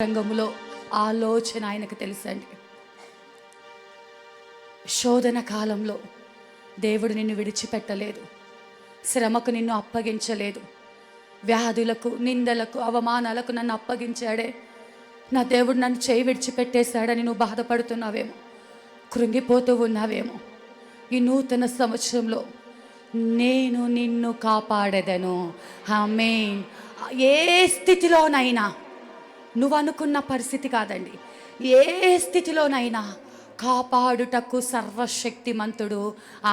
రంగములో ఆలోచన ఆయనకు తెలుసండి. శోధన కాలంలో దేవుడు నిన్ను విడిచిపెట్టలేదు, శ్రమకు నిన్ను అప్పగించలేదు, వ్యాధులకు, నిందలకు, అవమానాలకు నన్ను అప్పగించాడే. నా దేవుడు నన్ను చేయి విడిచిపెట్టేశాడని నువ్వు బాధపడుతున్నావేమో, కృంగిపోతూ ఉన్నావేమో. ఈ నూతన సంవత్సరంలో నేను నిన్ను కాపాడేదను. ఆమేన్. ఏ స్థితిలోనైనా, నువ్వు అనుకున్న పరిస్థితి కాదండి, ఏ స్థితిలోనైనా కాపాడుటకు సర్వశక్తిమంతుడు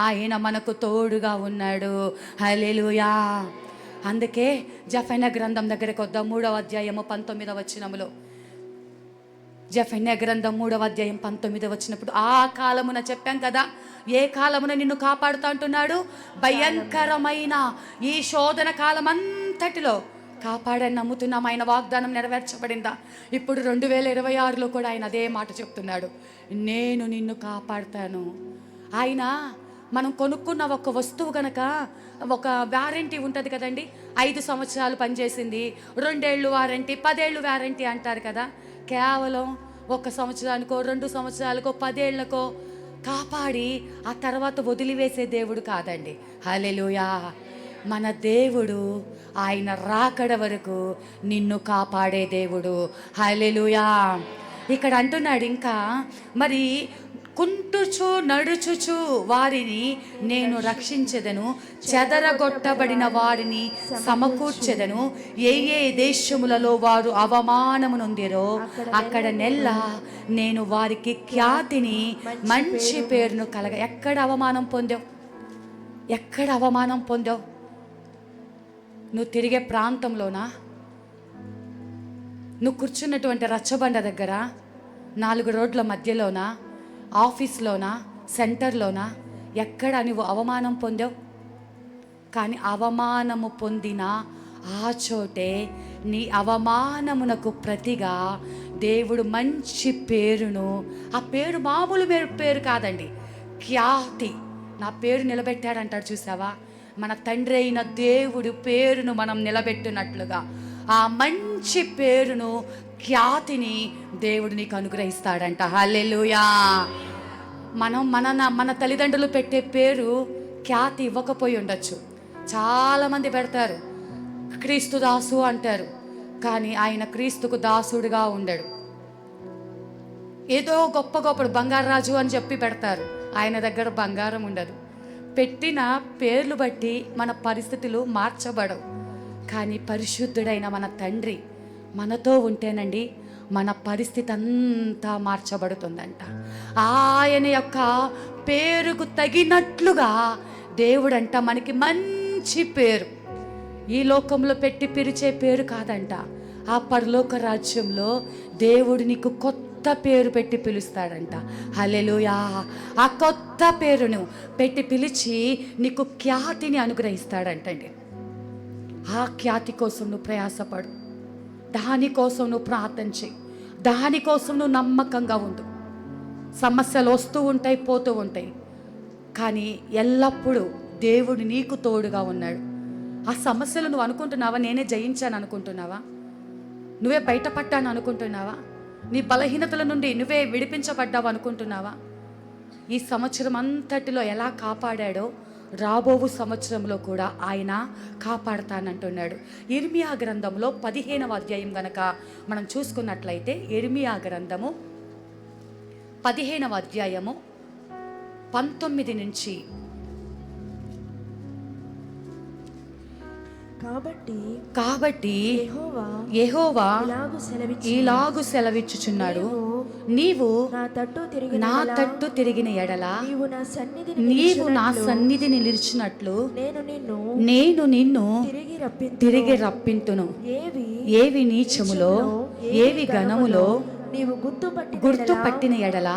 ఆయన మనకు తోడుగా ఉన్నాడు. హల్లెలూయా. అందుకే జెఫన్యా గ్రంథం దగ్గరికి వద్దాం. 3వ అధ్యాయము 19వ వచనములో, జెఫన్యా గ్రంథం 3వ అధ్యాయం 19వ వచనప్పుడు, ఆ కాలమున చెప్పాం కదా, ఏ కాలమున నిన్ను కాపాడుతా అంటున్నాడు? భయంకరమైన ఈ శోధన కాలం అంతటిలో కాపాడని నమ్ముతున్నాం. ఆయన వాగ్దానం నెరవేర్చబడిందా? ఇప్పుడు 2026లో కూడా ఆయన అదే మాట చెప్తున్నాడు, నేను నిన్ను కాపాడుతాను. ఆయన మనం కొనుక్కున్న ఒక వస్తువు గనక ఒక వారంటీ ఉంటుంది కదండి. 5 సంవత్సరాలు పనిచేసింది, 2 ఏళ్ళు వారంటీ, 10 ఏళ్ళు వారంటీ అంటారు కదా. కేవలం 1 సంవత్సరానికో, 2 సంవత్సరాలకో, 10 ఏళ్లకో కాపాడి ఆ తర్వాత వదిలివేసే దేవుడు కాదండి. హల్లెలూయా. మన దేవుడు ఆయన రాకడ వరకు నిన్ను కాపాడే దేవుడు. హల్లెలూయా. ఇక్కడ అంటున్నాడు ఇంకా, మరి కుంటుచు నడుచుచు వారిని నేను రక్షించెదను, చెదరగొట్టబడిన వారిని సమకూర్చెదను. ఏ ఏ దేశములలో వారు అవమానము నొందిరో అక్కడ నెల్ల నేను వారికి ఖ్యాతిని, మంచి పేరును కలగ. ఎక్కడ అవమానం పొందావు? ఎక్కడ అవమానం పొందావు? నువ్వు తిరిగే ప్రాంతంలోనా? నువ్వు కూర్చున్నటువంటి రచ్చబండ దగ్గర, 4 రోడ్ల మధ్యలోనా, ఆఫీస్లోనా, సెంటర్లోనా? ఎక్కడ నువ్వు అవమానం పొందావు? కానీ అవమానము పొందిన ఆ చోటే నీ అవమానమునకు ప్రతిగా దేవుడు మంచి పేరును, ఆ పేరు మామూలు పేరు కాదండి, ఖ్యాతి, నా పేరు నిలబెట్టాడంటాడు. చూసావా? మన తండ్రి అయిన దేవుడు పేరును మనం నిలబెట్టినట్లుగా ఆ మంచి పేరును, ఖ్యాతిని దేవుడు నీకు అనుగ్రహిస్తాడంట. హల్లెలూయా. మన తల్లిదండ్రులు పెట్టే పేరు, ఖ్యాతి ఇవ్వకపోయి ఉండొచ్చు. చాలామంది పెడతారు, క్రీస్తు దాసు అంటారు, కానీ ఆయన క్రీస్తుకు దాసుడుగా ఉండడు. ఏదో గొప్ప బంగారాజు అని చెప్పి పెడతారు, ఆయన దగ్గర బంగారం ఉండదు. పెట్టిన పేర్లు బట్టి మన పరిస్థితులు మార్చబడవు. కానీ పరిశుద్ధుడైన మన తండ్రి మనతో ఉంటేనండి మన పరిస్థితి అంతా మార్చబడుతుందంట. ఆయన యొక్క పేరుకు తగినట్లుగా దేవుడంట మనకి మంచి పేరు, ఈ లోకంలో పెట్టి పిలిచే పేరు కాదంట. ఆ పరలోక రాజ్యంలో దేవుడు నీకు కొత్త పేరు పెట్టి పిలుస్తాడంట. హల్లెలూయా. ఆ కొత్త పేరును పెట్టి పిలిచి నీకు ఖ్యాతిని అనుగ్రహిస్తాడంటండి. ఆ ఖ్యాతి కోసం నువ్వు ప్రయాసపడు, దానికోసం నువ్వు ప్రార్థన చేయి, దానికోసం నువ్వు నమ్మకంగా ఉండు. సమస్యలు వస్తూ ఉంటాయి, పోతూ ఉంటాయి, కానీ ఎల్లప్పుడూ దేవుడు నీకు తోడుగా ఉన్నాడు. ఆ సమస్యలు నువ్వు అనుకుంటున్నావా నేనే జయించాను అనుకుంటున్నావా? నువ్వే బయటపడ్డాను అనుకుంటున్నావా? నీ బలహీనతల నుండి నువ్వే విడిపించబడ్డావు అనుకుంటున్నావా? ఈ సంవత్సరం అంతటిలో ఎలా కాపాడాడో రాబోవు సంవత్సరంలో కూడా ఆయన కాపాడతానంటున్నాడు. ఇర్మియా గ్రంథంలో 15వ అధ్యాయం గనక మనం చూసుకున్నట్లయితే, ఇర్మియా గ్రంథము 15వ అధ్యాయము 19 నుంచి, కాబట్టి యెహోవా ఇలాగు సెలవిచ్చుచున్నాడు, నీవు నా తట్టు తిరిగిన ఎడల నీవు నా సన్నిధిని నిలిచినట్లు నేను నిన్ను తిరిగి రప్పింతును. ఏవి నీచములో, ఏవి ఘనములో గుర్తుపట్టిన ఎడల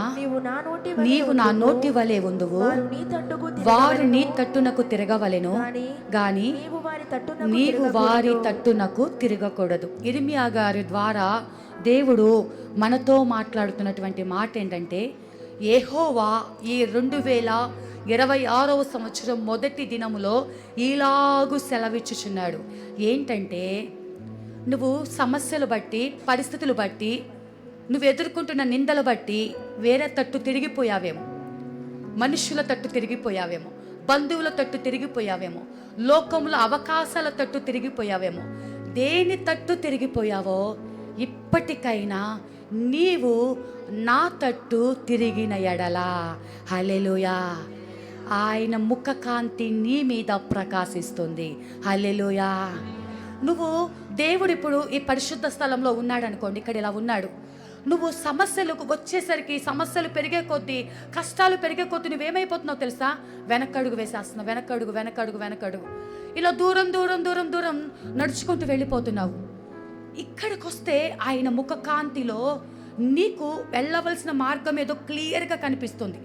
నీవు నా నోటి వలె ఉందువు. వారు నీ తట్టునకు తిరగవలెను గాని నీవు వారి తట్టునకు తిరగకూడదు. ఇర్మియా గారి ద్వారా దేవుడు మనతో మాట్లాడుతున్నటువంటి మాట ఏంటంటే, యెహోవా ఈ 2026వ సంవత్సరం మొదటి దినములో ఇలాగు సెలవిచ్చుచున్నాడు. ఏంటంటే, నువ్వు సమస్యలు బట్టి, పరిస్థితులు బట్టి, నువ్వు ఎదుర్కొంటున్న నిందలు బట్టి వేరే తట్టు తిరిగిపోయావేమో, మనుషుల తట్టు తిరిగిపోయావేమో, బంధువుల తట్టు తిరిగిపోయావేమో, లోకంలో అవకాశాల తట్టు తిరిగిపోయావేమో. దేని తట్టు తిరిగిపోయావో ఇప్పటికైనా నీవు నా తట్టు తిరిగిన ఎడలా, హల్లెలూయా, ఆయన ముఖ కాంతి నీ మీద ప్రకాశిస్తుంది. హల్లెలూయా. నువ్వు దేవుడు ఇప్పుడు ఈ పరిశుద్ధ స్థలంలో ఉన్నాడు అనుకోండి, ఇక్కడ ఇలా ఉన్నాడు. నువ్వు సమస్యలకు వచ్చేసరికి, సమస్యలు పెరిగే కొద్దీ, కష్టాలు పెరిగే కొద్దీ నువ్వేమైపోతున్నావు తెలుసా? వెనకడుగు వేసేస్తున్నావు, వెనకడుగు వెనకడుగు వెనకడుగు, ఇలా దూరం దూరం దూరం దూరం నడుచుకుంటూ వెళ్ళిపోతున్నావు. ఇక్కడికి వస్తే ఆయన ముఖ కాంతిలో నీకు వెళ్ళవలసిన మార్గం ఏదో క్లియర్గా కనిపిస్తుంది.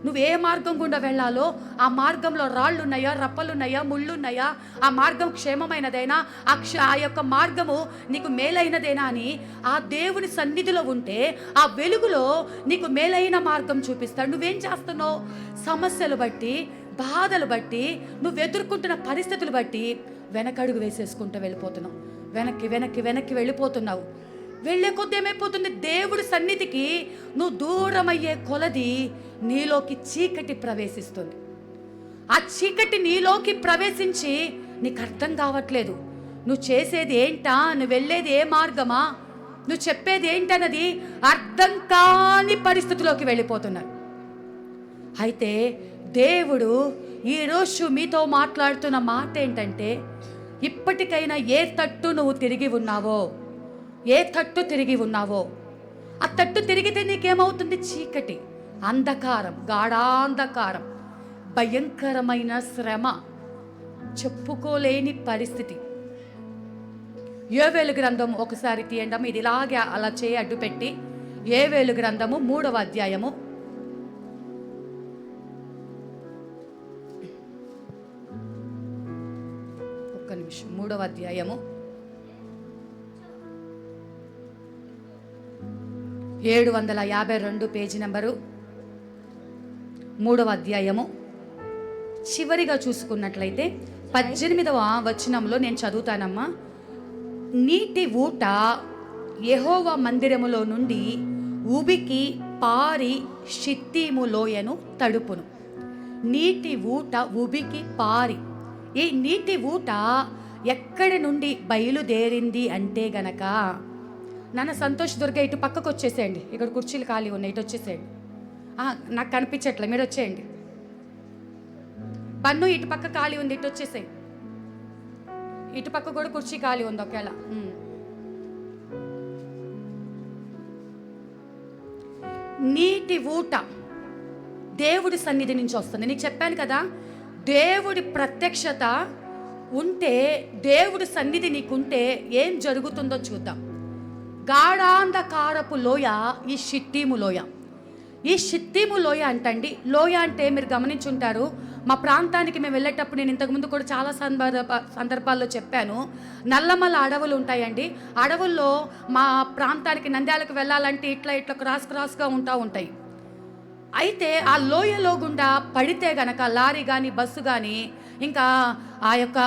నువ్వు ఏ మార్గం గుండా వెళ్ళాలో ఆ మార్గంలో రాళ్ళున్నాయా, రప్పలున్నాయా, ముళ్ళున్నాయా, ఆ మార్గం క్షేమమైనదేనా, ఆ యొక్క మార్గము నీకు మేలైనదేనా అని ఆ దేవుని సన్నిధిలో ఉంటే ఆ వెలుగులో నీకు మేలైన మార్గం చూపిస్తాడు. నువ్వేం చేస్తున్నావు? సమస్యలు బట్టి, బాధలు బట్టి, నువ్వు ఎదుర్కొంటున్న పరిస్థితులు బట్టి వెనకడుగు వేసేసుకుంటూ వెళ్ళిపోతున్నావు, వెనక్కి వెనక్కి వెనక్కి వెళ్ళిపోతున్నావు. వెళ్ళే కొద్ది ఏమైపోతుంది? దేవుడి సన్నిధికి నువ్వు దూరం అయ్యే కొలది నీలోకి చీకటి ప్రవేశిస్తుంది. ఆ చీకటి నీలోకి ప్రవేశించి నీకు అర్థం కావట్లేదు. నువ్వు చేసేది ఏంటా, నువ్వు వెళ్ళేది ఏ మార్గమా, నువ్వు చెప్పేది ఏంటన్నది అర్థం కాని పరిస్థితిలోకి వెళ్ళిపోతున్నారు. అయితే దేవుడు ఈరోజు మీతో మాట్లాడుతున్న మాట ఏంటంటే, ఇప్పటికైనా ఏ తట్టు నువ్వు తిరిగి ఉన్నావో, ఏ తట్టు తిరిగి ఉన్నావో ఆ తట్టు తిరిగితే నీకేమవుతుంది? చీకటి, అంధకారం, గాఢాంధకారం, భయంకరమైన శ్రమ, చెప్పుకోలేని పరిస్థితి. యోవేలు గ్రంథం ఒకసారి తీయండి, ఇది ఇలాగే అలా చేయి అడ్డు పెట్టి. యోవేలు గ్రంథము 3వ అధ్యాయము, ఒక్క నిమిషం, 3వ అధ్యాయము 752 పేజీ నెంబరు, 3వ అధ్యాయము చివరిగా చూసుకున్నట్లయితే 18వ వచనంలో నేను చదువుతానమ్మా. నీటి ఊట యెహోవా మందిరములో నుండి ఉబికి పారి షిత్తీము లోయను తడుపును. నీటి ఊట ఉబికి పారి. ఈ నీటి ఊట ఎక్కడి నుండి బయలుదేరింది అంటే గనక, నాన్న సంతోష్ దుర్గ ఇటు పక్కకు వచ్చేసేయండి, ఇక్కడ కుర్చీలు ఖాళీ ఉన్నాయి, ఇటు వచ్చేసేయండి. నాకు కనిపించట్లే, మీరు వచ్చేయండి. బన్ను ఇటు పక్క ఖాళీ ఉంది, ఇటు వచ్చేసేయి. ఇటు పక్క కూడా కుర్చీ ఖాళీ ఉంది ఒకేళ. నీటి ఊట దేవుడి సన్నిధి నుంచి వస్తుంది. నీకు చెప్పాను కదా, దేవుడి ప్రత్యక్షత ఉంటే, దేవుడి సన్నిధి నీకుంటే ఏం జరుగుతుందో చూద్దాం. గాఢాంధకారపు లోయ ఈ షిత్తీము లోయ. ఈ షిత్తీము లోయ అంటండి, లోయ అంటే మీరు గమనించుంటారు, మా ప్రాంతానికి మేము వెళ్ళేటప్పుడు నేను ఇంతకుముందు కూడా చాలా సందర్భాల్లో చెప్పాను, నల్లమల్ల అడవులు ఉంటాయండి. అడవుల్లో మా ప్రాంతానికి నంద్యాలకు వెళ్ళాలంటే ఇట్లా ఇట్లా క్రాస్గా ఉంటాయి. అయితే ఆ లోయలో గుండా పడితే గనక లారీ కానీ బస్సు కానీ ఇంకా ఆ యొక్క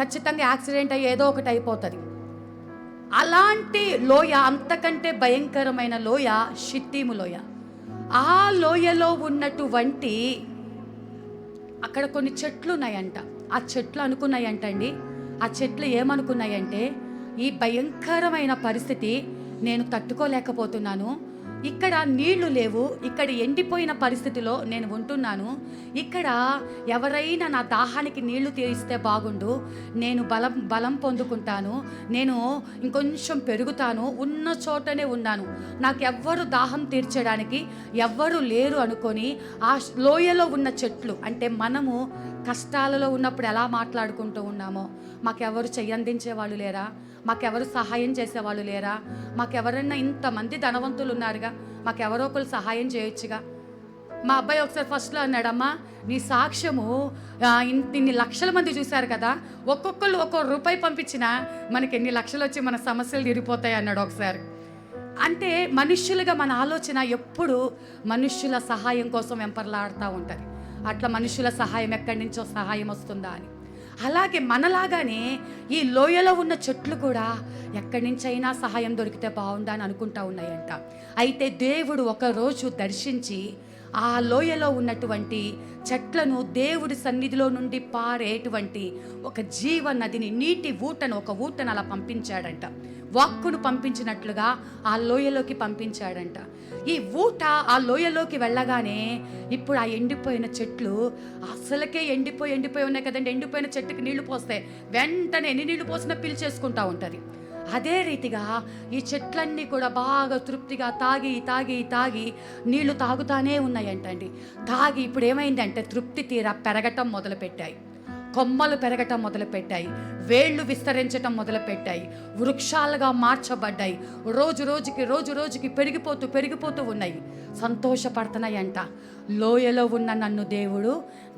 ఖచ్చితంగా యాక్సిడెంట్ అయ్యి ఏదో ఒకటి అయిపోతుంది. అలాంటి లోయ, అంతకంటే భయంకరమైన లోయ షిత్తీము లోయ. ఆ లోయలో ఉన్నటువంటి అక్కడ కొన్ని చెట్లు ఉన్నాయంట. ఆ చెట్లు అనుకున్నాయంటండి, ఆ చెట్లు ఏమనుకున్నాయంటే, ఈ భయంకరమైన పరిస్థితి నేను తట్టుకోలేకపోతున్నాను, ఇక్కడ నీళ్లు లేవు, ఇక్కడ ఎండిపోయిన పరిస్థితిలో నేను ఉంటున్నాను, ఇక్కడ ఎవరైనా నా దాహానికి నీళ్లు తీరిస్తే బాగుండు, నేను బలం పొందుకుంటాను, నేను ఇంకొంచెం పెరుగుతాను, ఉన్న చోటనే ఉన్నాను, నాకు ఎవ్వరు దాహం తీర్చడానికి ఎవ్వరు లేరు అనుకొని ఆ లోయలో ఉన్న చెట్లు, అంటే మనము కష్టాలలో ఉన్నప్పుడు ఎలా మాట్లాడుకుంటూ ఉన్నామో, మాకెవరు చెయ్యందించే వాళ్ళు లేరా, మాకెవరు సహాయం చేసేవాళ్ళు లేరా, మాకెవరన్నా ఇంతమంది ధనవంతులు ఉన్నారుగా, మాకెవరో ఒకరు సహాయం చేయొచ్చుగా. మా అబ్బాయి ఒకసారి ఫస్ట్లో అన్నాడమ్మా, నీ సాక్ష్యము ఇన్ని లక్షల మంది చూశారు కదా, ఒక్కొక్కళ్ళు ఒక్కొక్క రూపాయి పంపించినా మనకి ఎన్ని లక్షలు వచ్చి మన సమస్యలు తీరిపోతాయి అన్నాడు ఒకసారి. అంటే మనుష్యులుగా మన ఆలోచన ఎప్పుడు మనుష్యుల సహాయం కోసం వెంపర్లాడుతూ ఉంటుంది. అట్లా మనుషుల సహాయం ఎక్కడి నుంచో సహాయం వస్తుందా అని. అలాగే మనలాగానే ఈ లోయలో ఉన్న చెట్లు కూడా ఎక్కడి నుంచైనా సహాయం దొరికితే బాగుండా అని అనుకుంటా ఉన్నాయంట. అయితే దేవుడు ఒకరోజు దర్శించి ఆ లోయలో ఉన్నటువంటి చెట్లను దేవుడి సన్నిధిలో నుండి పారేటువంటి ఒక జీవ నదిని, నీటి ఊటను, ఒక ఊటను అలా పంపించాడంట. వాక్కును పంపించినట్లుగా ఆ లోయలోకి పంపించాడంట. ఈ ఊట ఆ లోయలోకి వెళ్ళగానే ఇప్పుడు ఆ ఎండిపోయిన చెట్లు అసలుకే ఎండిపోయి ఉన్నాయి కదండి. ఎండిపోయిన చెట్టుకి నీళ్లు పోస్తే వెంటనే ఎన్ని నీళ్లు పోసినా పీల్చేసుకుంటా ఉంటుంది. అదే రీతిగా ఈ చెట్లన్నీ కూడా బాగా తృప్తిగా తాగి నీళ్లు తాగుతానే ఉన్నాయంటండి. తాగి ఇప్పుడు ఏమైందంటే తృప్తి తీరా పెరగటం మొదలుపెట్టాయి, కొమ్మలు పెరగటం మొదలుపెట్టాయి, వేళ్ళు విస్తరించటం మొదలుపెట్టాయి, వృక్షాలుగా మార్చబడ్డాయి. రోజు రోజుకి పెరిగిపోతూ ఉన్నాయి. సంతోషపడుతున్నాయంట. లోయలో ఉన్న నన్ను దేవుడు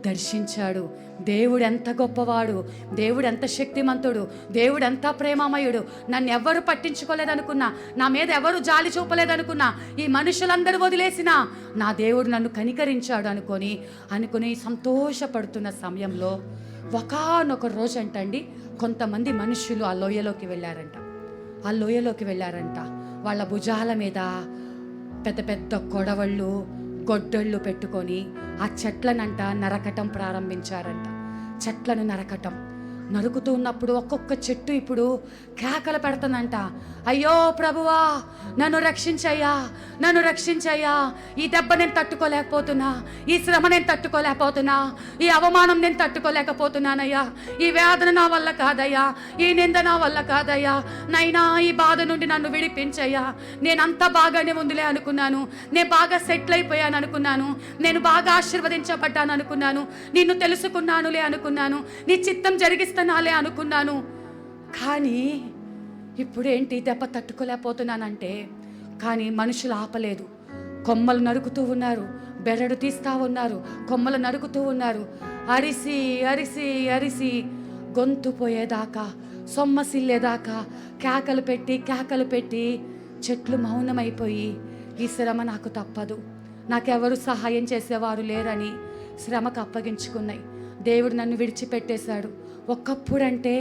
దర్శించాడు. దేవుడు ఎంత గొప్పవాడు, దేవుడు ఎంత శక్తిమంతుడు, దేవుడు ఎంత ప్రేమమయుడు. నన్ను ఎవరు పట్టించుకోలేదనుకున్నా, నా మీద ఎవరు జాలి చూపలేదనుకున్నా, ఈ మనుషులందరూ వదిలేసినా నా దేవుడు నన్ను కనికరించాడు అనుకొని సంతోషపడుతున్న సమయంలో ఒకానొక రోజు అంటండి కొంతమంది మనుషులు ఆ లోయలోకి వెళ్ళారంట. వాళ్ళ భుజాల మీద పెద్ద పెద్ద కొడవళ్ళు, గొడ్డళ్ళు పెట్టుకొని ఆ చెట్లనంట నరకటం ప్రారంభించారంట. చెట్లను నరుకుతూ ఉన్నప్పుడు ఒక్కొక్క చెట్టు ఇప్పుడు కేకలు పెడుతుందంట. అయ్యో ప్రభువా, నన్ను రక్షించయ్యా, ఈ దెబ్బ నేను తట్టుకోలేకపోతున్నా, ఈ శ్రమ నేను తట్టుకోలేకపోతున్నా, ఈ అవమానం నేను తట్టుకోలేకపోతున్నానయ్యా, ఈ వేదన నా వల్ల కాదయ్యా, ఈ నింద నా వల్ల కాదయ్యా, నైనా ఈ బాధ నుండి నన్ను విడిపించయ్యా. నేను అంతా బాగానే ఉందిలే అనుకున్నాను, నేను బాగా సెటిల్ అయిపోయాను అనుకున్నాను, నేను బాగా ఆశీర్వదించబడ్డాను అనుకున్నాను, నిన్ను తెలుసుకున్నానులే అనుకున్నాను, నీ చిత్తం జరిగిస్తున్నాలే అనుకున్నాను. కానీ ఇప్పుడేంటి దెబ్బ తట్టుకోలేకపోతున్నానంటే, కానీ మనుషులు ఆపలేదు. కొమ్మలు నరుకుతూ ఉన్నారు, బెరడు తీస్తూ ఉన్నారు, కొమ్మలు నరుకుతూ ఉన్నారు. అరిసి గొంతు పోయేదాకా, సొమ్మసిల్లేదాకా కేకలు పెట్టి చెట్లు మౌనమైపోయి, ఈ శ్రమ నాకు తప్పదు, నాకెవరు సహాయం చేసేవారు లేరని శ్రమకు అప్పగించుకున్నాయి. దేవుడు నన్ను విడిచిపెట్టేశాడు. ఒకప్పుడంటే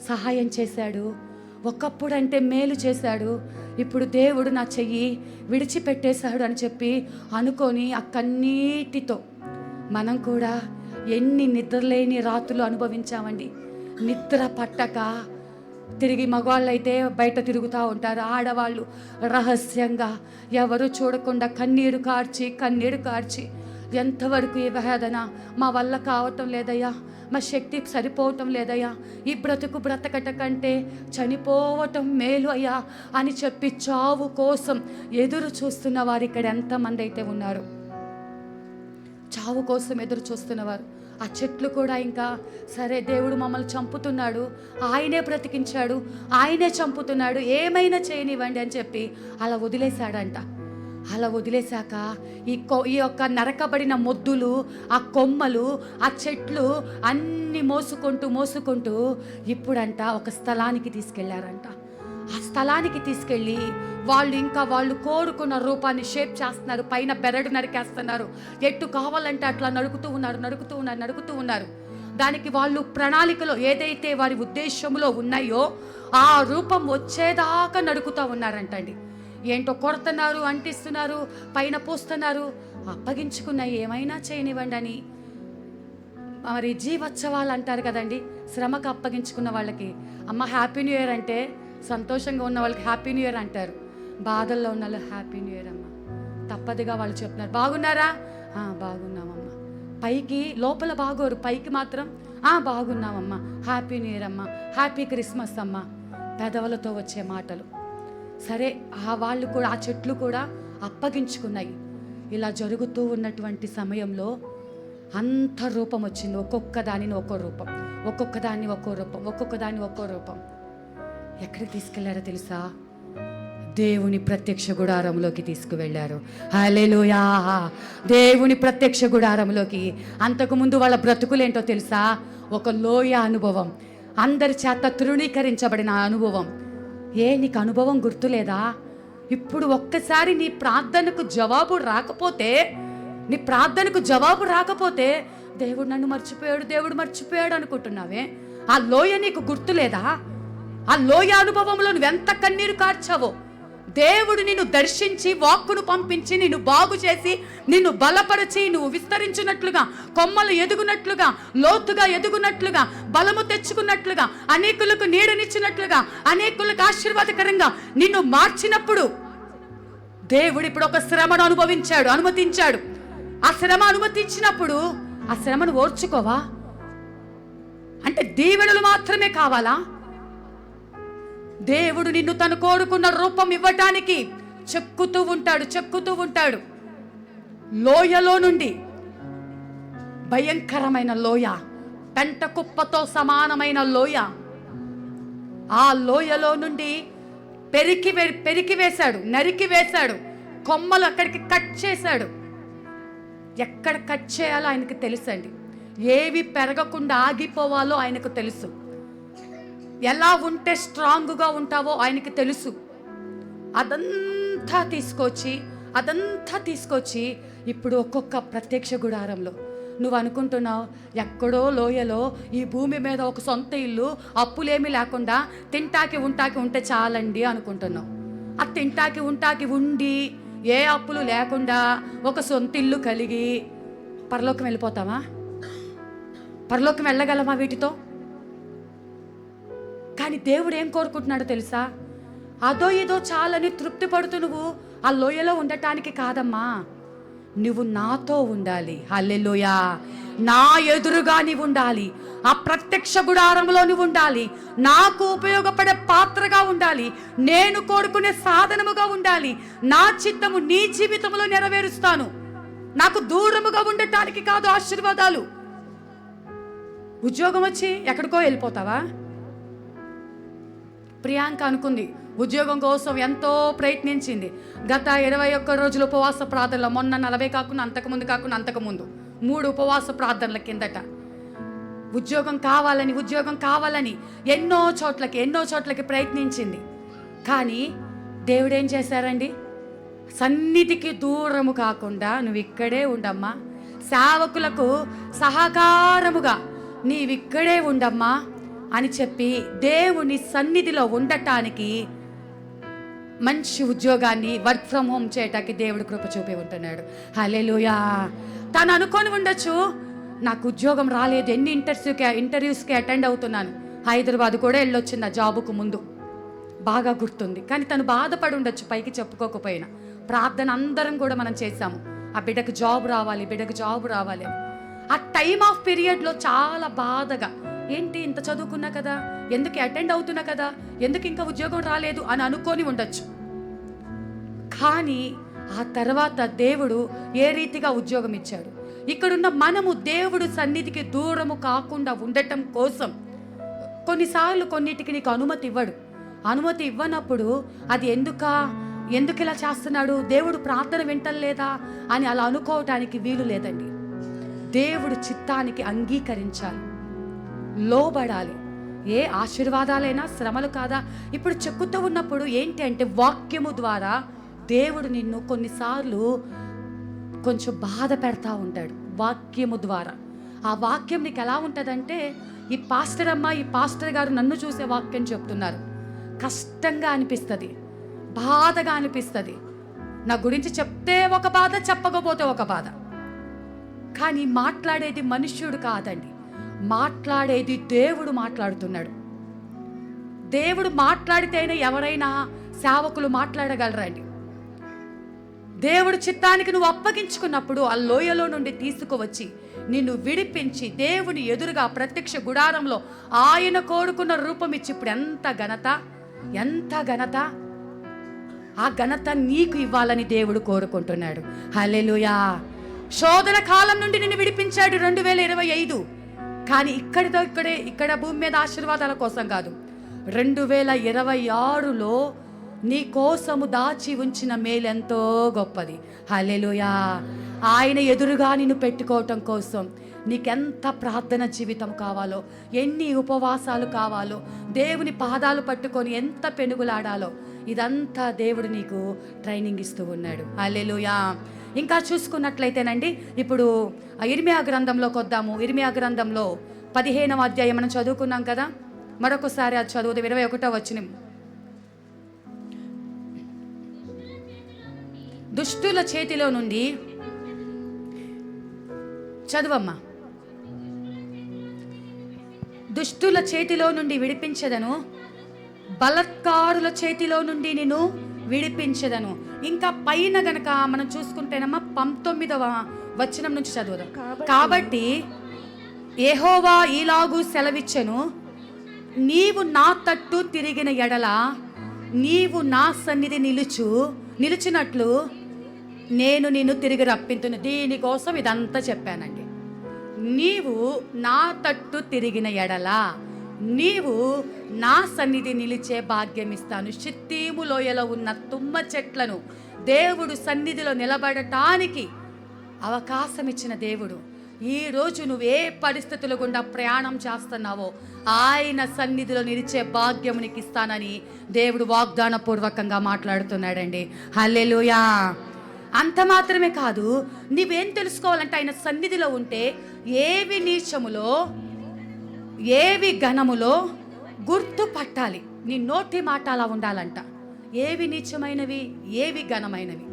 సహాయం చేశాడు, ఒకప్పుడంటే మేలు చేశాడు, ఇప్పుడు దేవుడు నా చెయ్యి విడిచిపెట్టేశాడు అని చెప్పి అనుకొని ఆ కన్నీటితో మనం కూడా ఎన్ని నిద్రలేని రాత్రులు అనుభవించామండి. నిద్ర పట్టక తిరిగి మగవాళ్ళు అయితే బయట తిరుగుతూ ఉంటారు, ఆడవాళ్ళు రహస్యంగా ఎవరు చూడకుండా కన్నీరు కార్చి ఎంతవరకు ఈ వేదన మా వల్ల కావటం లేదయ్యా, మా శక్తి సరిపోవటం లేదయ్యా, ఈ బ్రతకట కంటే చనిపోవటం మేలు అయ్యా అని చెప్పి చావు కోసం ఎదురు చూస్తున్న వారు ఇక్కడ ఎంతమంది అయితే ఉన్నారు. చావు కోసం ఎదురు చూస్తున్నవారు. ఆ చెట్లు కూడా ఇంకా సరే దేవుడు మమ్మల్ని చంపుతున్నాడు, ఆయనే బ్రతికించాడు, ఆయనే చంపుతున్నాడు, ఏమైనా చేయనివ్వండి అని చెప్పి అలా వదిలేశాడంట. అలా వదిలేశాక ఈ యొక్క నరకబడిన మొద్దులు, ఆ కొమ్మలు, ఆ చెట్లు అన్నీ మోసుకుంటూ ఇప్పుడంట ఒక స్థలానికి తీసుకెళ్లారంట. ఆ స్థలానికి తీసుకెళ్ళి వాళ్ళు కోరుకున్న రూపాన్ని షేప్ చేస్తున్నారు, పైన బెరడు నరికేస్తున్నారు, ఎట్టు కావాలంటే అట్లా నరుకుతూ ఉన్నారు. దానికి వాళ్ళు ప్రణాళికలో ఏదైతే వారి ఉద్దేశంలో ఉన్నాయో ఆ రూపం వచ్చేదాకా నరుకుతూ ఉన్నారంటండి. ఏంటో కొడుతున్నారు, అంటిస్తున్నారు, పైన పోస్తున్నారు, అప్పగించుకున్నాయి, ఏమైనా చేయనివ్వండి అని. మరి జీవోత్సవాలు అంటారు కదండి, శ్రమకు అప్పగించుకున్న వాళ్ళకి అమ్మ హ్యాపీ న్యూ ఇయర్ అంటే, సంతోషంగా ఉన్న వాళ్ళకి హ్యాపీ న్యూ ఇయర్ అంటారు, బాధల్లో ఉన్న వాళ్ళు హ్యాపీ న్యూ ఇయర్ అమ్మ. తప్పదుగా వాళ్ళు చెప్తున్నారు, బాగున్నారా? బాగున్నామమ్మ. పైకి లోపల బాగోరు, పైకి మాత్రం బాగున్నామమ్మ, హ్యాపీ న్యూ ఇయర్ అమ్మ, హ్యాపీ క్రిస్మస్ అమ్మ, పెదవులతో వచ్చే మాటలు. సరే వాళ్ళు కూడా, ఆ చెట్లు కూడా అప్పగించుకున్నాయి. ఇలా జరుగుతూ ఉన్నటువంటి సమయంలో అంత రూపం వచ్చింది, ఒక్కొక్క దానిని ఒక్కో రూపం, ఒక్కొక్క దాన్ని ఒక్కో రూపం. ఎక్కడికి తీసుకెళ్లారో తెలుసా? దేవుని ప్రత్యక్ష గుడారంలోకి తీసుకువెళ్ళారు. హల్లెలూయా! దేవుని ప్రత్యక్ష గుడారంలోకి. అంతకుముందు వాళ్ళ బ్రతుకులేంటో తెలుసా? ఒక లోయ అనుభవం, అందరి చేత తృణీకరించబడిన అనుభవం. నీకు అనుభవం గుర్తులేదా? ఇప్పుడు ఒక్కసారి నీ ప్రార్థనకు జవాబు రాకపోతే దేవుడు నన్ను మర్చిపోయాడు అనుకుంటున్నావే. ఆ లోయ నీకు గుర్తులేదా? ఆ లోయ అనుభవంలో నువ్వెంత కన్నీరు కార్చావో. దేవుడు నిన్ను దర్శించి వాక్కును పంపించి నిన్ను బాగు చేసి నిన్ను బలపరిచి నువ్వు విస్తరించినట్లుగా, కొమ్మలు ఎదుగునట్లుగా, లోతుగా ఎదుగునట్లుగా, బలము తెచ్చుకున్నట్లుగా, అనేకులకు నీడనిచ్చినట్లుగా, అనేకులకు ఆశీర్వాదకరంగా నిన్ను మార్చినప్పుడు దేవుడు ఇప్పుడు ఒక శ్రమను అనుమతించాడు. ఆ శ్రమ అనుమతించినప్పుడు ఆ శ్రమను ఓర్చుకోవా? అంటే దీవెనలు మాత్రమే కావాలా? దేవుడు నిన్ను తను కోరుకున్న రూపం ఇవ్వటానికి చెక్కుతూ ఉంటాడు. లోయలో నుండి, భయంకరమైన లోయ, పెంట కుప్పతో సమానమైన లోయ, ఆ లోయలో నుండి నరికి వేశాడు. కొమ్మలు అక్కడికి కట్ చేశాడు. ఎక్కడ కట్ చేయాలో ఆయనకు తెలుసండి. ఏవి పెరగకుండా ఆగిపోవాలో ఆయనకు తెలుసు. ఎలా ఉంటే స్ట్రాంగ్గా ఉంటావో ఆయనకి తెలుసు. అదంతా తీసుకొచ్చి ఇప్పుడు ఒక్కొక్క ప్రత్యక్ష గుడారంలో నువ్వు అనుకుంటున్నావు, ఎక్కడో లోయలో ఈ భూమి మీద ఒక సొంత ఇల్లు, అప్పులేమీ లేకుండా తింటాకి ఉంటే చాలండి అనుకుంటున్నావు. ఆ తింటాకి ఉండి ఏ అప్పులు లేకుండా ఒక సొంత ఇల్లు కలిగి పరలోకం వెళ్ళిపోతావా? పరలోకం వెళ్ళగలమా వీటితో? కానీ దేవుడు ఏం కోరుకుంటున్నాడో తెలుసా? అదో ఇదో చాలని తృప్తి పడుతూ నువ్వు ఆ లోయలో ఉండటానికి కాదమ్మా, నువ్వు నాతో ఉండాలి. హల్లెలూయా. నా ఎదురుగా నీవు ఉండాలి. ఆ ప్రత్యక్ష గుడారంలో నువ్వు ఉండాలి. నాకు ఉపయోగపడే పాత్రగా ఉండాలి. నేను కోరుకునే సాధనముగా ఉండాలి. నా చిత్తము నీ జీవితంలో నెరవేరుస్తాను. నాకు దూరముగా ఉండటానికి కాదు ఆశీర్వాదాలు. ఉద్యోగం వచ్చి ఎక్కడికో వెళ్ళిపోతావా? ప్రియాంక అనుకుంది, ఉద్యోగం కోసం ఎంతో ప్రయత్నించింది. గత 21 రోజుల ఉపవాస ప్రార్థనలో, మొన్న 40 కాకుండా అంతకుముందు 3 ఉపవాస ప్రార్థనల కిందట ఉద్యోగం కావాలని ఎన్నో చోట్లకి ప్రయత్నించింది. కానీ దేవుడు ఏం చేశారండి? సన్నిధికి దూరము కాకుండా నువ్వు ఇక్కడే ఉండమ్మా, సేవకులకు సహకారముగా నీవిక్కడే ఉండమ్మా అని చెప్పి దేవుని సన్నిధిలో ఉండటానికి, మంచి ఉద్యోగాన్ని వర్క్ ఫ్రమ్ హోమ్ చేయటానికి దేవుడు కృప చూపి ఉంటున్నాడు. హల్లెలూయా. తను అనుకొని ఉండొచ్చు, నాకు ఉద్యోగం రాలేదు, ఎన్ని ఇంటర్వ్యూస్కి అటెండ్ అవుతున్నాను, హైదరాబాద్ కూడా వెళ్ళొచ్చింది ఆ జాబుకు ముందు, బాగా గుర్తుంది. కానీ తను బాధపడి ఉండొచ్చు, పైకి చెప్పుకోకపోయినా. ప్రార్థన అందరం కూడా మనం చేశాము, ఆ బిడ్డకు జాబ్ రావాలి. ఆ టైమ్ ఆఫ్ పీరియడ్లో చాలా బాధగా, ఏంటి ఇంత చదువుకున్నా కదా, ఎందుకు అటెండ్ అవుతున్నా కదా, ఎందుకు ఇంకా ఉద్యోగం రాలేదు అని అనుకొని ఉండొచ్చు. కానీ ఆ తర్వాత దేవుడు ఏ రీతిగా ఉద్యోగం ఇచ్చాడు. ఇక్కడున్న మనము దేవుడు సన్నిధికి దూరము కాకుండా ఉండటం కోసం కొన్నిసార్లు కొన్నిటికి నీకు అనుమతి ఇవ్వనప్పుడు అది ఎందుకు ఇలా చేస్తున్నాడు, దేవుడు ప్రార్థన వింటలేదా అని అలా అనుకోవటానికి వీలు లేదండి. దేవుడు చిత్తానికి అంగీకరించాలి, లోబడాలి. ఏ ఆశీర్వాదాలైనా శ్రమలు కాదా? ఇప్పుడు చెక్కుతూ ఉన్నప్పుడు ఏంటి అంటే, వాక్యము ద్వారా దేవుడు నిన్ను కొన్నిసార్లు కొంచెం బాధ పెడతా ఉంటాడు. వాక్యము ద్వారా ఆ వాక్యం నీకు ఎలా ఉంటుందంటే, ఈ పాస్టర్ గారు నన్ను చూసే వాక్యం చెప్తున్నారు, కష్టంగా అనిపిస్తుంది, బాధగా అనిపిస్తుంది. నా గురించి చెప్తే ఒక బాధ, చెప్పకపోతే ఒక బాధ. కానీ మాట్లాడేది మనుష్యుడు కాదండి, మాట్లాడేది దేవుడు మాట్లాడుతున్నాడు. దేవుడు మాట్లాడితేనే ఎవరైనా సేవకులు మాట్లాడగలరండి. దేవుడు చిత్తానికి నువ్వు అప్పగించుకున్నప్పుడు ఆ లోయలో నుండి తీసుకువచ్చి నిన్ను విడిపించి దేవుని ఎదురుగా ప్రత్యక్ష గుడారంలో ఆయన కోరుకున్న రూపం ఇచ్చి, ఇప్పుడు ఎంత ఘనత ఆ ఘనత నీకు ఇవ్వాలని దేవుడు కోరుకుంటున్నాడు. హల్లెలూయా. శోధన కాలం నుండి నిన్ను విడిపించాడు 2025. కానీ ఇక్కడ భూమి మీద ఆశీర్వాదాల కోసం కాదు, 2026లో నీ కోసము దాచి ఉంచిన మేలెంతో గొప్పది. హల్లెలూయా. ఆయన ఎదురుగా నిన్ను పెట్టుకోవటం కోసం నీకెంత ప్రార్థన జీవితం కావాలో, ఎన్ని ఉపవాసాలు కావాలో, దేవుని పాదాలు పట్టుకొని ఎంత పెనుగులాడాలో, ఇదంతా దేవుడు నీకు ట్రైనింగ్ ఇస్తూ ఉన్నాడు. హల్లెలూయా. ఇంకా చూసుకున్నట్లయితేనండి, ఇప్పుడు ఇర్మియా గ్రంథంలోకి వద్దాము. ఇర్మియా గ్రంథంలో 15వ అధ్యాయం మనం చదువుకున్నాం కదా, మరొకసారి అది చదువుతాం. 21వ వచనం. దుష్టుల చేతిలో నుండి, చదువమ్మా. దుష్టుల చేతిలో నుండి విడిపించదను, బలత్కారుల చేతిలో నుండి నేను విడిపించదను. ఇంకా పైన గనక మనం చూసుకుంటేనమ్మా 19వ వచనం నుంచి చదువుదాం. కాబట్టి యెహోవా ఈలాగు సెలవిచ్చెను, నీవు నా తట్టు తిరిగిన ఎడల నీవు నా సన్నిధి నిలుచున్నట్లు నేను నిన్ను తిరిగి రప్పింతును. దీనికోసం ఇదంతా చెప్పానండి. నీవు నా తట్టు తిరిగిన ఎడల నీవు నా సన్నిధి నిలిచే భాగ్యం ఇస్తాను. షిత్తీము లోయలో ఉన్న తుమ్మ చెట్లను దేవుడు సన్నిధిలో నిలబడటానికి అవకాశం ఇచ్చిన దేవుడు. ఈరోజు నువ్వు ఏ పరిస్థితుల గుండా ప్రయాణం చేస్తున్నావో ఆయన సన్నిధిలో నిలిచే భాగ్యం నీకు ఇస్తానని దేవుడు వాగ్దాన పూర్వకంగా మాట్లాడుతున్నాడండి. హల్లెలూయా. అంత మాత్రమే కాదు, నీవేం తెలుసుకోవాలంటే ఆయన సన్నిధిలో ఉంటే ఏవి నీచములో ఏవి ఘనములో గుర్తుపట్టాలి. నీ నోటి మాట అలా ఉండాలంట. ఏవి నీచమైనవి, ఏవి ఘనమైనవి.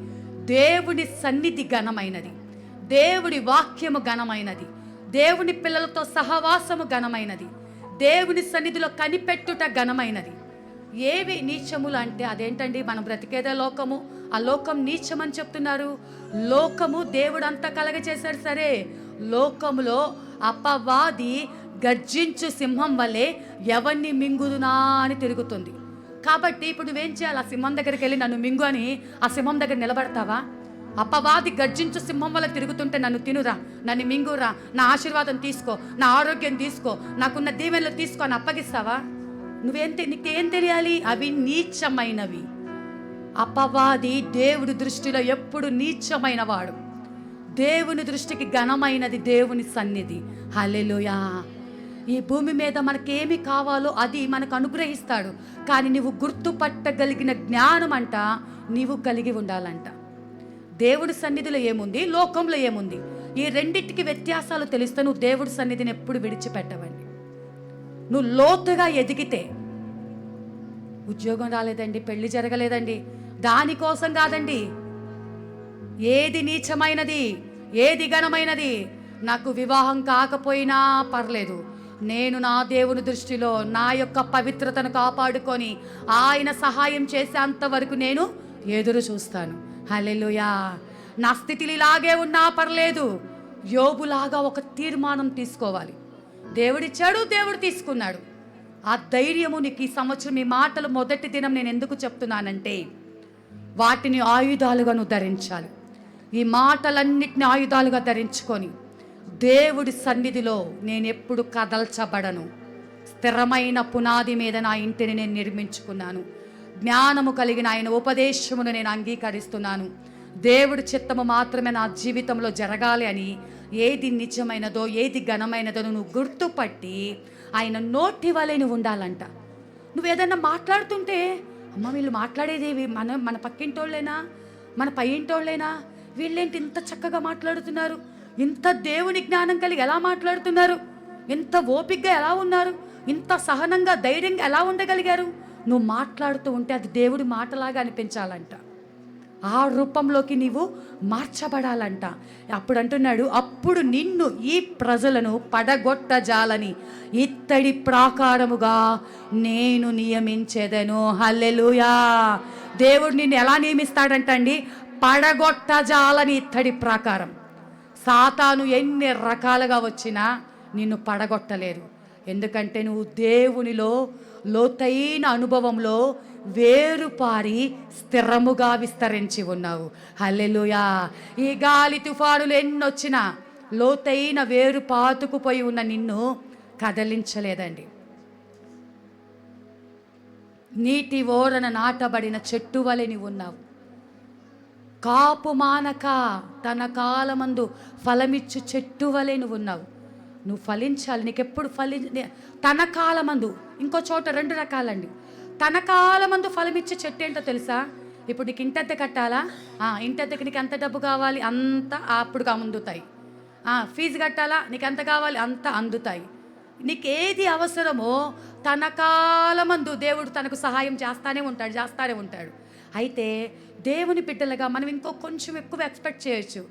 దేవుని సన్నిధి ఘనమైనది, దేవుడి వాక్యము ఘనమైనది, దేవుని పిల్లలతో సహవాసము ఘనమైనది, దేవుని సన్నిధిలో కనిపెట్టుట ఘనమైనది. ఏవి నీచములు అంటే అదేంటండి, మనం బ్రతికేదే లోకము, ఆ లోకం నీచమని చెప్తున్నారు. లోకము దేవుడు అంతా కలగచేశాడు సరే, లోకములో అపవాది గర్జించు సింహం వలె ఎవరిని మింగుదునా అని తిరుగుతుంది. కాబట్టి ఇప్పుడు నువ్వేం చేయాలి? ఆ సింహం దగ్గరికి వెళ్ళి నన్ను మింగు అని ఆ సింహం దగ్గర నిలబడతావా? అపవాది గర్జించు సింహం వల్ల తిరుగుతుంటే నన్ను తినురా, నన్ను మింగురా, నా ఆశీర్వాదం తీసుకో, నా ఆరోగ్యం తీసుకో, నాకున్న దీవెనలు తీసుకో అని అప్పగిస్తావా? నీకేం తెలియాలి? అవి నీచమైనవి. అపవాది దేవుడి దృష్టిలో ఎప్పుడు నీచమైన వాడు. దేవుని దృష్టికి ఘనమైనది దేవుని సన్నిధి. హల్లెలూయా. ఈ భూమి మీద మనకేమి కావాలో అది మనకు అనుగ్రహిస్తాడు. కానీ నువ్వు గుర్తుపట్టగలిగిన జ్ఞానం అంట నీవు కలిగి ఉండాలంట. దేవుడి సన్నిధిలో ఏముంది, లోకంలో ఏముంది, ఈ రెండింటికి వ్యత్యాసాలు తెలిస్తే నువ్వు దేవుడి సన్నిధిని ఎప్పుడు విడిచిపెట్టవండి. నువ్వు లోతుగా ఎదిగితే, ఉద్యోగం రాలేదండి, పెళ్లి జరగలేదండి, దానికోసం కాదండి. ఏది నీచమైనది, ఏది ఘనమైనది, నాకు వివాహం కాకపోయినా పర్లేదు, నేను నా దేవుని దృష్టిలో నా యొక్క పవిత్రతను కాపాడుకొని ఆయన సహాయం చేసేంత వరకు నేను ఎదురు చూస్తాను. హల్లెలూయా. నా స్థితిలో ఇలాగే ఉన్నా పర్లేదు, యోబులాగా ఒక తీర్మానం తీసుకోవాలి. దేవుడిచ్చాడు, దేవుడు తీసుకున్నాడు. ఆ ధైర్యము నీకు ఈ సంవత్సరం, ఈ మాటలు మొదటి దినం నేను ఎందుకు చెప్తున్నానంటే వాటిని ఆయుధాలుగా నువ్వు ధరించాలి. ఈ మాటలన్నిటిని ఆయుధాలుగా ధరించుకొని దేవుడి సన్నిధిలో నేను ఎప్పుడు కదల్చబడను, స్థిరమైన పునాది మీద నా ఇంటిని నేను నిర్మించుకున్నాను, జ్ఞానము కలిగిన ఆయన ఉపదేశమును నేను అంగీకరిస్తున్నాను, దేవుడి చిత్తము మాత్రమే నా జీవితంలో జరగాలి అని ఏది నిజమైనదో ఏది ఘనమైనదో నువ్వు గుర్తుపట్టి ఆయన నోటి వలె నువ్వు ఉండాలంట. నువ్వు ఏదన్నా మాట్లాడుతుంటే, అమ్మ వీళ్ళు మాట్లాడేది మన పక్కింటోళ్ళేనా, మన పై ఇంటోళ్ళేనా, వీళ్ళేంటి ఇంత చక్కగా మాట్లాడుతున్నారు, ఇంత దేవుని జ్ఞానం కలిగి ఎలా మాట్లాడుతున్నారు, ఇంత ఓపికగా ఎలా ఉన్నారు, ఇంత సహనంగా ధైర్యంగా ఎలా ఉండగలిగారు. నువ్వు మాట్లాడుతూ ఉంటే అది దేవుడి మాటలాగా అనిపించాలంట. ఆ రూపంలోకి నీవు మార్చబడాలంట. అప్పుడు అంటున్నాడు, అప్పుడు నిన్ను ఈ ప్రజలను పడగొట్టజాలని ఇత్తడి ప్రాకారముగా నేను నియమించేదను. హల్లెలూయా. దేవుడు నిన్ను ఎలా నియమిస్తాడంటండి? పడగొట్టజాలని ఇత్తడి ప్రాకారం. సాతాను ఎన్ని రకాలుగా వచ్చినా నిన్ను పడగొట్టలేరు. ఎందుకంటే నువ్వు దేవునిలో లోతైన అనుభవంలో వేరుపారి స్థిరముగా విస్తరించి ఉన్నావు. హల్లెలూయా. ఈ గాలి తుఫానులు ఎన్నొచ్చినా లోతైన వేరు పాతుకుపోయి ఉన్న నిన్ను కదలించలేదండి. నీటి ఓరన నాటబడిన చెట్టు వలె నీవు ఉన్నావు. కాపు మానక తన కాలమందు ఫలమిచ్చు చెట్టు వలె నువ్వు ఉన్నావు. నువ్వు ఫలించాలి. నీకు ఎప్పుడు తన కాలమందు, ఇంకో చోట 2 రకాలండి. తన కాలమందు ఫలమిచ్చే చెట్టు ఏంటో తెలుసా? ఇప్పుడు నీకు ఇంటద్దె కట్టాలా, ఇంటద్దెకి నీకు ఎంత డబ్బు కావాలి అంత అప్పుడు అందుతాయి. ఫీజు కట్టాలా, నీకు ఎంత కావాలి అంత అందుతాయి. నీకేది అవసరమో తన కాలమందు దేవుడు తనకు సహాయం చేస్తానే ఉంటాడు. అయితే దేవుని బిడ్డలుగా మనం ఇంకో కొంచెం ఎక్కువ ఎక్స్పెక్ట్ చేయొచ్చు.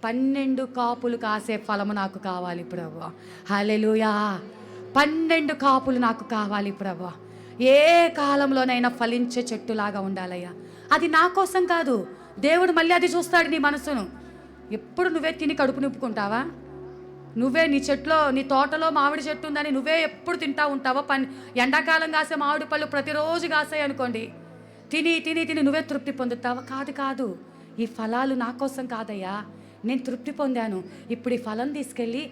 12 కాపులు కాసే ఫలము నాకు కావాలి ప్రభువా. హల్లెలూయా. 12 కాపులు నాకు కావాలి ప్రభువా. ఏ కాలంలోనైనా ఫలించే చెట్టులాగా ఉండాలయ్యా. అది నా కోసం కాదు, దేవుడు మళ్ళీ అది చూస్తాడు నీ మనసును. ఎప్పుడు నువ్వే తిని కడుపు నింపుకుంటావా? నువ్వే నీ తోటలో మామిడి చెట్టు ఉందని నువ్వే ఎప్పుడు తింటా ఉంటావా? ఎండాకాలం కాసే మామిడి పళ్ళు ప్రతిరోజు కాసాయి అనుకోండి, తిని తిని తిని నువ్వే తృప్తి పొందుతావా? కాదు. ఈ ఫలాలు నా కోసం కాదయ్యా, నేను తృప్తి పొందాను, ఇప్పుడు ఈ ఫలం తీసుకెళ్ళి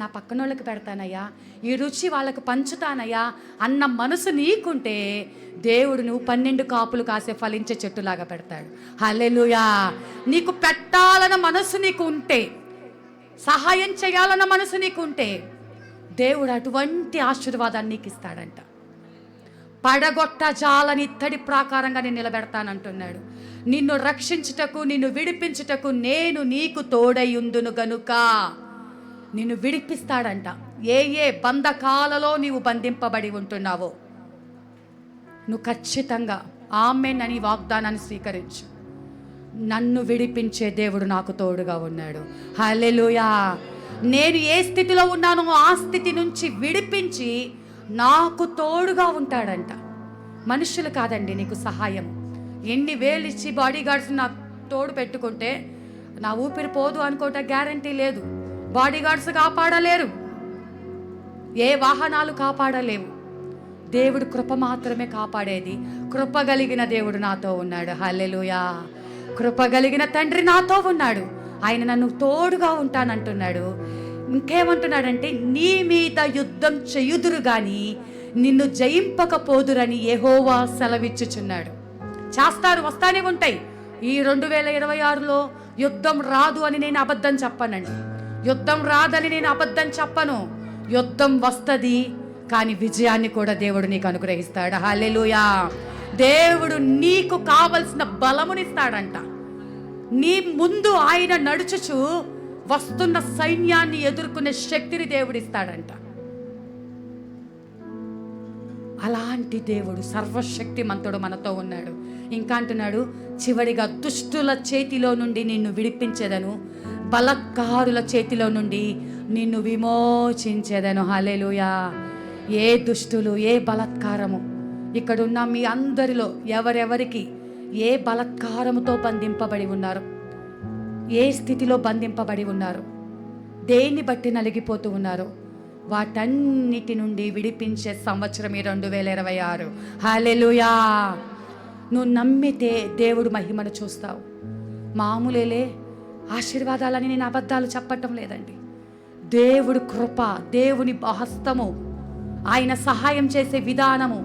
నా పక్కన వాళ్ళకి పెడతానయ్యా, ఈ రుచి వాళ్ళకు పంచుతానయ్యా అన్న మనసు నీకుంటే దేవుడు నువ్వు 12 కాపులు కాసే ఫలించే చెట్టులాగా పెడతాడు. హల్లెలూయా. నీకు పెట్టాలన్న మనసు నీకు ఉంటే, సహాయం చేయాలన్న మనసు నీకు ఉంటే దేవుడు అటువంటి ఆశీర్వాదాన్ని నీకు ఇస్తాడంట. పడగొట్ట జాలని ఇత్తడి ప్రాకారంగా నేను నిలబెడతానంటున్నాడు. నిన్ను రక్షించుటకు, నిన్ను విడిపించుటకు నేను నీకు తోడైయుందును గనుక నిన్ను విడిపిస్తాడంట. ఏ బంధకాలలో నీవు బంధింపబడి ఉంటున్నావో నువ్వు ఖచ్చితంగా ఆమేన్ అని వాగ్దానాన్ని స్వీకరించు. నన్ను విడిపించే దేవుడు నాకు తోడుగా ఉన్నాడు. హల్లెలూయా. నేను ఏ స్థితిలో ఉన్నానో ఆ స్థితి నుంచి విడిపించి నాకు తోడుగా ఉంటాడంట. మనుషులు కాదండి నీకు సహాయం. ఎన్ని వేలు ఇచ్చి బాడీ గార్డ్స్ నాకు తోడు పెట్టుకుంటే నా ఊపిరి పోదు అనుకోవటం గ్యారంటీ లేదు. బాడీ గార్డ్స్ కాపాడలేరు, ఏ వాహనాలు కాపాడలేవు. దేవుడు కృప మాత్రమే కాపాడేది. కృప కలిగిన దేవుడు నాతో ఉన్నాడు. హల్లెలూయా. కృప కలిగిన తండ్రి నాతో ఉన్నాడు. ఆయన నన్ను తోడుగా ఉంటానంటున్నాడు. ఇంకేమంటున్నాడంటే, నీ మీద యుద్ధం చేయుదురు గాని నిన్ను జయింపకపోదురని యెహోవా సెలవిచ్చుచున్నాడు. చేస్తారు, వస్తానే ఉంటాయి. ఈ 2026లో యుద్ధం రాదు అని నేను అబద్ధం చెప్పనండి. యుద్ధం రాదని నేను అబద్ధం చెప్పను. యుద్ధం వస్తుంది, కానీ విజయాన్ని కూడా దేవుడు నీకు అనుగ్రహిస్తాడు. హల్లెలూయా. దేవుడు నీకు కావలసిన బలమునిస్తాడంట. నీ ముందు ఆయన నడుచుచు వస్తున్న సైన్యాన్ని ఎదుర్కొనే శక్తిని దేవుడిస్తాడంట. అలాంటి దేవుడు సర్వశక్తిమంతుడు మనతో ఉన్నాడు. ఇంకా అంటున్నాడు, చివరిగా దుష్టుల చేతిలో నుండి నిన్ను విడిపించేదను, బలత్కారుల చేతిలో నుండి నిన్ను విమోచించేదను. హల్లెలూయా. ఏ దుష్టులు, ఏ బలత్కారము, ఇక్కడున్న మీ అందరిలో ఎవరెవరికి ఏ బలత్కారముతో బంధింపబడి ఉన్నారు, ఏ స్థితిలో బంధింపబడి ఉన్నారు, దేన్ని బట్టి నలిగిపోతూ ఉన్నారు, వాటన్నిటి నుండి విడిపించే సంవత్సరం ఈ 2026. హల్లెలూయా. నువ్వు నమ్మితే దేవుడు మహిమను చూస్తావు. మామూలేలే ఆశీర్వాదాలని నేను అబద్ధాలు చెప్పటం లేదండి. దేవుడు కృప, దేవుని హస్తము, ఆయన సహాయం చేసే విధానము,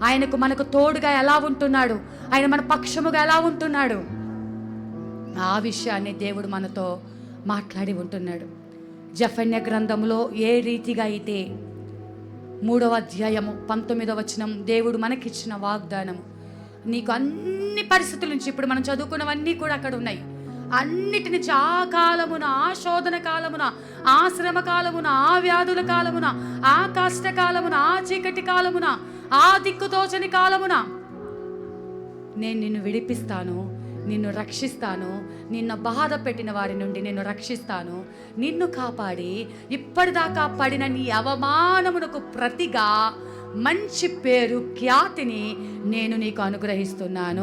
ఆయనకు మనకు తోడుగా ఎలా ఉంటున్నాడు, ఆయన మన పక్షముగా ఎలా ఉంటున్నాడు, ఆ విషయాన్ని దేవుడు మనతో మాట్లాడి ఉంటున్నాడు. జెఫన్యా గ్రంథంలో ఏ రీతిగా అయితే 3వ అధ్యాయము 19వ వచనం దేవుడు మనకిచ్చిన వాగ్దానము, నీకు అన్ని పరిస్థితుల నుంచి ఇప్పుడు మనం చదువుకున్నవన్నీ కూడా అక్కడ ఉన్నాయి. అన్నిటిని ఆ కాలమున, ఆ శోధన కాలమున, ఆ శ్రమ కాలమున, ఆ వ్యాధుల కాలమున, ఆ కష్టకాలమున, ఆ చీకటి కాలమున, ఆ దిక్కుతోచని కాలమున నేను నిన్ను విడిపిస్తాను, నిన్ను రక్షిస్తాను, నిన్ను బాధ పెట్టిన వారి నుండి నిన్ను రక్షిస్తాను, నిన్ను కాపాడి ఇప్పటిదాకా పడిన నీ అవమానమునకు ప్రతిగా మంచి పేరు, ఖ్యాతిని నేను నీకు అనుగ్రహిస్తున్నాను.